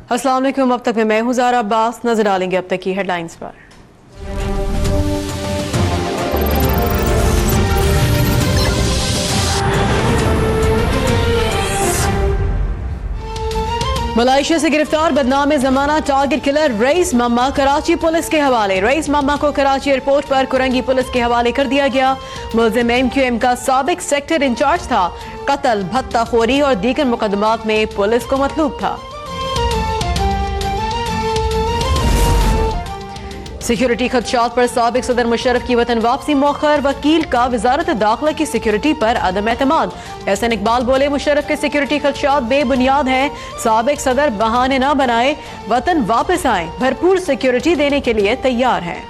अस्सलाम वालेकुम। अब तक में मैं हूं ज़ारा अब्बास। नजर डालेंगे अब तक की हेडलाइंस पर। मलाइशिया से गिरफ्तार बदनाम जमाना टारगेट किलर रईस मम्मा कराची पुलिस के हवाले। रईस मम्मा को कराची एयरपोर्ट पर कुरंगी पुलिस के हवाले कर दिया गया। मुल्जिम MQM का साबिक सेक्टर इंचार्ज था। कत्ल, भत्ताखोरी और दीगर मुकदमात में पुलिस को मतलूब था। सिक्योरिटी खदशात पर साबिक सदर मुशर्रफ की वतन वापसी मौखर। वकील का वजारत दाखिला की सिक्योरिटी पर अदम एतमाद। एहसन इकबाल बोले, मुशर्रफ के सिक्योरिटी खदशात बेबुनियाद हैं। साबिक सदर बहाने न बनाए, वतन वापस आए, भरपूर सिक्योरिटी देने के लिए तैयार हैं।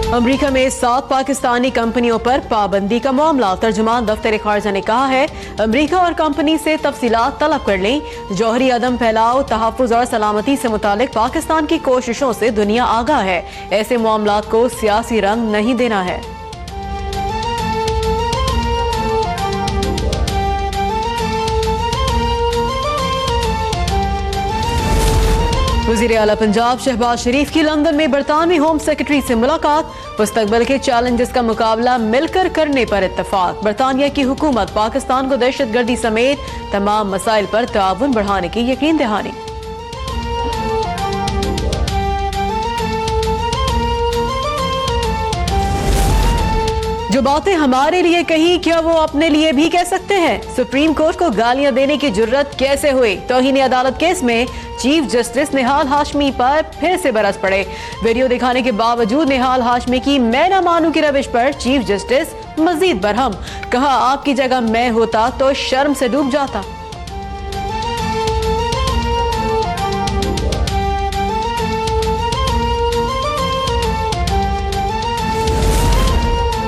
अमरीका में 7 पाकिस्तानी कंपनियों पर पाबंदी का मामला। तर्जुमान दफ्तर खारजा ने कहा है, अमरीका और कंपनी से तफसीलात तलब कर लें। जौहरी अदम फैलाव, तहफ़्फ़ुज़ और सलामती से मुतालिक पाकिस्तान की कोशिशों से दुनिया आगाह है। ऐसे मामलात को सियासी रंग नहीं देना है। वज़ीर आला पंजाब शहबाज शरीफ की लंदन में बरतानवी होम सेक्रेटरी से मुलाकात। मुस्तकबिल के चैलेंजेस का मुकाबला मिलकर करने पर इत्तफाक। बरतानिया की हुकूमत पाकिस्तान को दहशतगर्दी समेत तमाम मसाइल पर ताउन बढ़ाने की यकीन दहानी। जो बातें हमारे लिए कही, क्या वो अपने लिए भी कह सकते हैं? सुप्रीम कोर्ट को गालियां देने की जुर्रत कैसे हुई? तौहीन अदालत केस में चीफ जस्टिस निहाल हाशमी पर फिर से बरस पड़े। वीडियो दिखाने के बावजूद निहाल हाशमी की मैं ना मानू की रविश पर चीफ जस्टिस मजीद बरहम। कहा, आपकी जगह मैं होता तो शर्म से डूब जाता।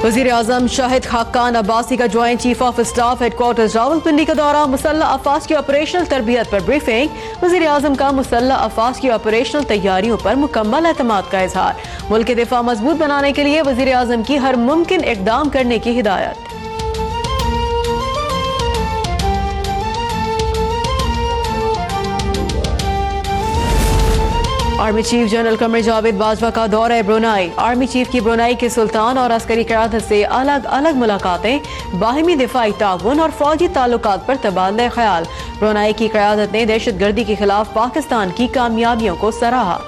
वज़ीर आज़म शाहिद खाकान अब्बासी का joint chief of staff headquarters Rawalpindi का दौरा। मुसल्लह अफवाज की ऑपरेशनल तरबियत पर ब्रीफिंग। वज़ीर आज़म का मुसल्लह अफवाज की ऑपरेशनल तैयारियों पर मुकम्मल एतमाद का इजहार। मुल्क के दिफा मजबूत बनाने के लिए वज़ीर आज़म की हर मुमकिन इक़दाम करने की हिदायत। Army chief general Qamar Javed Bajwa का दौरा ब्रुनाई। आर्मी चीफ की ब्रुनाई के सुल्तान और अस्करी क़यादत से अलग अलग मुलाकातें। बाहिमी दिफाई ताउन और फौजी ताल्लुकात पर तबादला ख्याल। ब्रुनाई की क़यादत ने दहशतगर्दी के खिलाफ पाकिस्तान की कामयाबियों को सराहा।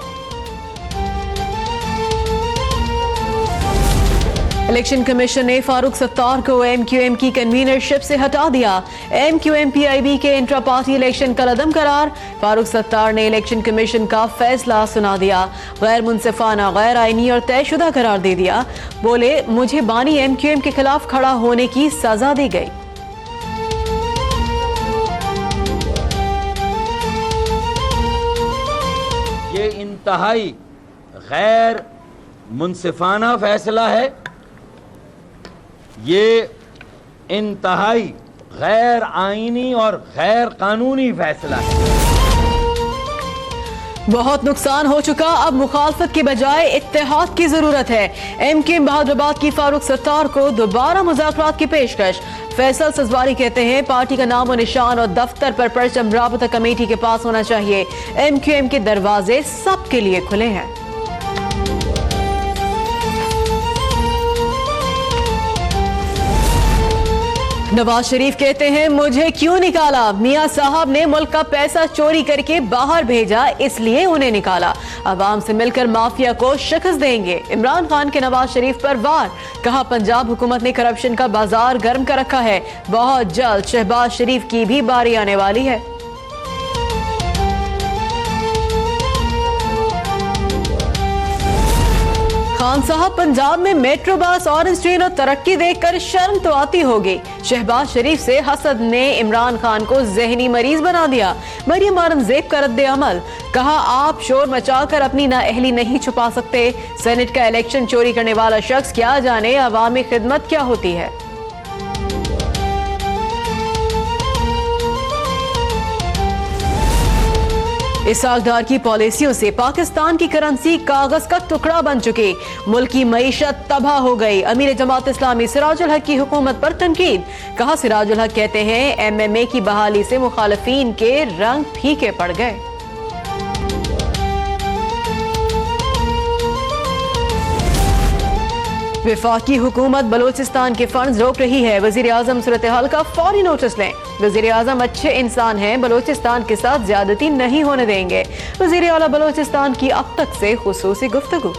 इलेक्शन कमीशन ने फारूक सत्तार को MQM की कन्वीनरशिप से हटा दिया। MQM PIB के इंट्रा पार्टी इलेक्शन कलअदम करार। फारूक सत्तार ने इलेक्शन कमीशन का फैसला सुना दिया। गैर मुनसिफाना, गैर आईनी और तयशुदा करार दे दिया। बोले, मुझे बानी MQM के खिलाफ खड़ा होने की सजा दी गई। ये इंतहाई गैर मुनसिफाना फैसला है। ये इंतहाई गैर आईनी और गैर कानूनी फैसला है। बहुत नुकसान हो चुका, अब मुखालफत के बजाय इत्तेहाद की जरूरत है। MQM बहादुराबाद की फारूक सत्तार को दोबारा मुज़ाकरात की पेशकश। फैसल सजवारी कहते हैं, पार्टी का नाम और निशान और दफ्तर पर परचम राबता कमेटी के पास होना चाहिए। MQM के दरवाजे सबके लिए खुले हैं। नवाज शरीफ कहते हैं, मुझे क्यों निकाला? मियां साहब ने मुल्क का पैसा चोरी करके बाहर भेजा, इसलिए उन्हें निकाला। अवाम से मिलकर माफिया को शिकस्त देंगे। इमरान खान के नवाज शरीफ पर वार। कहा, पंजाब हुकूमत ने करप्शन का बाजार गर्म कर रखा है। बहुत जल्द शहबाज शरीफ की भी बारी आने वाली है। खान साहब, पंजाब में मेट्रो बस, ऑरेंज ट्रेन और तरक्की देखकर शर्म तो आती होगी। शहबाज शरीफ से हसद ने इमरान खान को जहनी मरीज बना दिया। मरियम औरंगजेब का रद्द अमल। कहा, आप शोर मचाकर अपनी नाअहली नहीं छुपा सकते। सेनेट का इलेक्शन चोरी करने वाला शख्स क्या जाने अवामी खिदमत क्या होती है। इसाकदार की पॉलिसियों से पाकिस्तान की करेंसी कागज का टुकड़ा बन चुकी, मुल्क की मईशत तबाह हो गई। अमीर जमात इस्लामी सिराजुल हक की हुकूमत पर तनकीद, कहा सिराजुल हक कहते हैं MMA की बहाली से मुखालफीन के रंग फीके पड़ गए। वफाकी हुकूमत बलोचिस्तान के फंड्स रोक रही है, वजीर आजम सूरत हाल का फौरी नोटिस लें। वजीर आजम अच्छे इंसान हैं, बलोचिस्तान के साथ ज्यादती नहीं होने देंगे। वजीर आला बलोचिस्तान की अब तक से खुसूसी गुफ्तगू।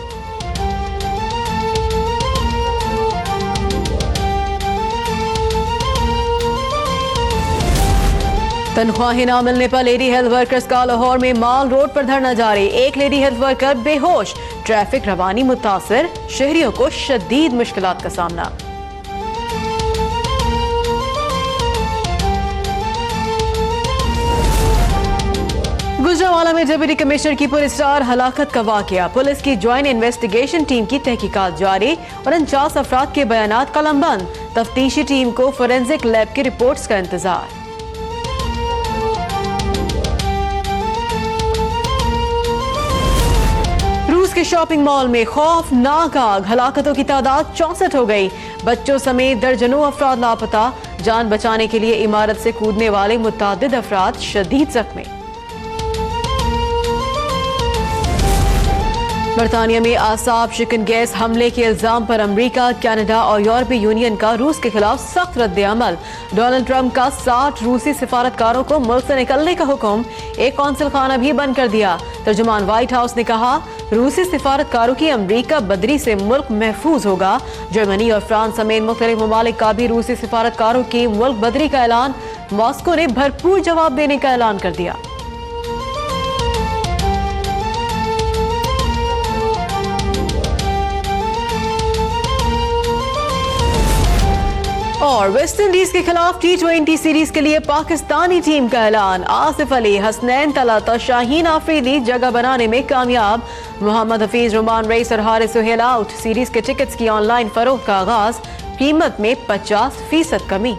तनख्वाहें न मिलने पर लेडी हेल्थ वर्कर्स का लाहौर में माल रोड पर धरना जारी, एक लेडी हेल्थ वर्कर बेहोश, ट्रैफिक रवानी मुतासिर, शहरियों को शदीद मुश्किलात का सामना। गुजरांवाला में डिप्टी कमिश्नर की पुलिस स्टार हलाकत का वाकया, पुलिस की ज्वाइंट इन्वेस्टिगेशन टीम की तहकीकात जारी और 49 अफराद के बयानात कलमबंद, तफ्तीशी टीम को फोरेंसिक लैब की रिपोर्ट्स का इंतजार। रूस के शॉपिंग मॉल में खौफनाक आग, हलाकतों की तादाद 64 हो गई, बच्चों समेत दर्जनों अफराद लापता, जान बचाने के लिए इमारत से कूदने वाले मुतादिद अफराद शदीद जख्मी। बरतानिया में आसाब शिकन गैस हमले के इल्जाम पर अमेरिका, कनाडा और यूरोपीय यूनियन का रूस के खिलाफ सख्त रद्द-ए-अमल। डोनाल्ड ट्रंप का 60 रूसी सिफारतकारों को मुल्क से निकलने का हुक्म, एक कौंसल खाना भी बंद कर दिया। तर्जुमान व्हाइट हाउस ने कहा, रूसी सिफारतकारों की अमेरिका बदरी से मुल्क महफूज होगा। जर्मनी और फ्रांस समेत मुख्तलिफ ममालिक का भी रूसी सिफारतकारों की मुल्क बदरी का ऐलान, मॉस्को ने भरपूर जवाब देने का ऐलान कर दिया। और वेस्ट इंडीज के खिलाफ T20 सीरीज के लिए पाकिस्तानी टीम का ऐलान, आसिफ अली, हसनैन तलत और शाहीन आफरीदी जगह बनाने में कामयाब। मोहम्मद हफीज, रुमान रईस और हारिस सुहेल आउट। सीरीज के टिकट्स की ऑनलाइन फरोख्त का आगाज, कीमत में 50% कमी।